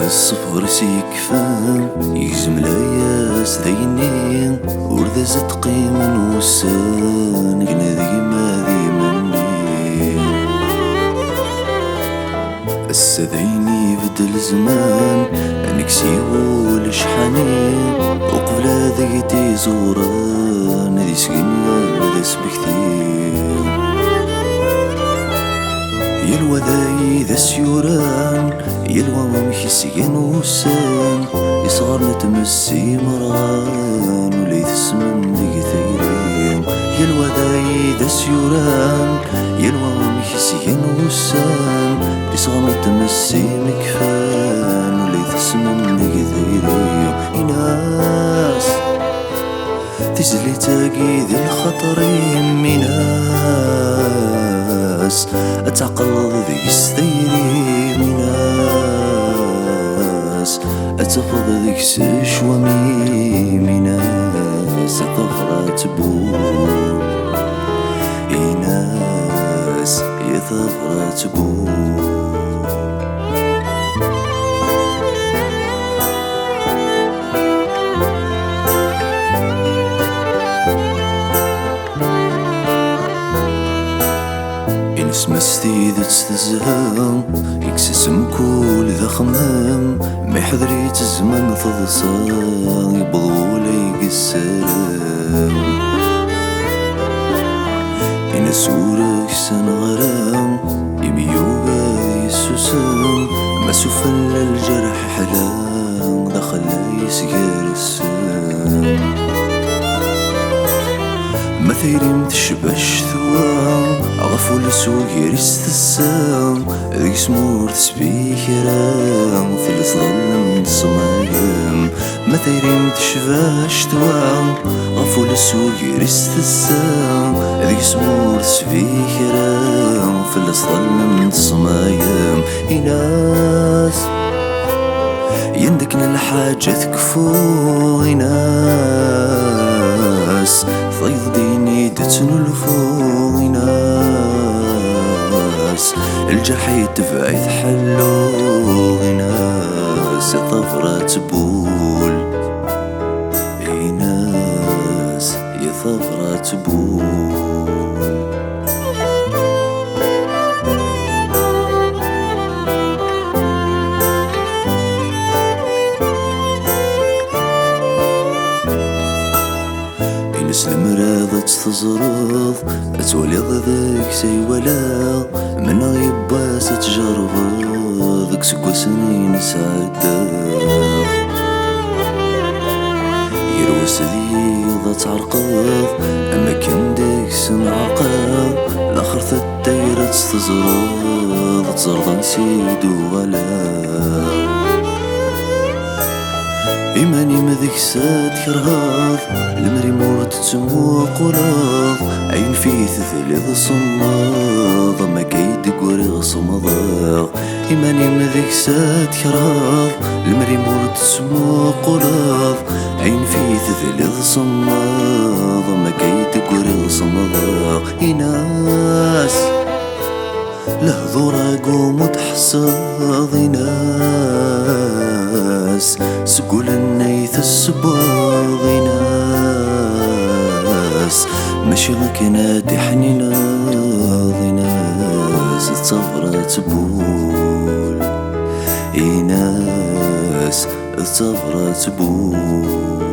الصفر سيكفان يجزم لاياس ذيني ورد زد قيم وسان قنا ديما مني السذيني بدل زمان انك سيول شحاني وقبل ذيتي زوران هذي سكنيا هذا سبكتير يلوى ذاي ذا سيوران يلوى ممكسيان وسان يصغر نتمسي مرغان وليث السمن ديك ثيرين يلوى ذاي ذا سيوران يلوى ممكسيان وسان يصغر نتمسي مكفان وليث السمن ديك ثيرين إناس تزلي تاقي ذي الخطرين مناس أتعقل ذي السثيري مناس أتفض ذيك سشوامي مناس أطفرة تبول إناس يثفرة تبول سمستي ذات تزهام يكسسم كل ذا خمام ما يحضريت الزمان تضصان يبضو ليك السلام إنا سورك سن غرام يميوغا يسوسام ما سفل الجرح حلام دخل يسقر السام ما ثيريم تشبش ثوام غفو لسوق يرست السام ذيك سمور تسبيك رام ثلث ظلم صمايم ما ثيريم تشبش ثوام غفو لسوق يرست السام ذيك سمور تسبيك رام ثلث ظلم صمايم إناس يندكن الحاجة تكفو إناس ضيض ديني تتنلفو غناس الجحيد تبعث حلو غناس يطفرة تبول غناس يطفرة تبول المراضة تزرض تولي ضدك سي ولا من غيباس تجرب ذك سكوا سنين سعدا يروى سديضة تعرقض أما كان ديك سنعقض الآخر الدايرة تزرض تزرض نسيدو ولا إيماني مذيك ساد كرهاض المري مورد تموق وراض عين فيه ثلاث صماض ما كيد قوري صمضاغ إيماني مذيك ساد كرهاض المري مورد تموق وراض عين فيه ثلاث صماض ما كيد قوري صمضاغ إناس لهذو قوم وتحصاض ناس سقول النيث السباغ ناس ماشي غكنات حنينا ناس الصفرة تبول إناس الصفرة تبول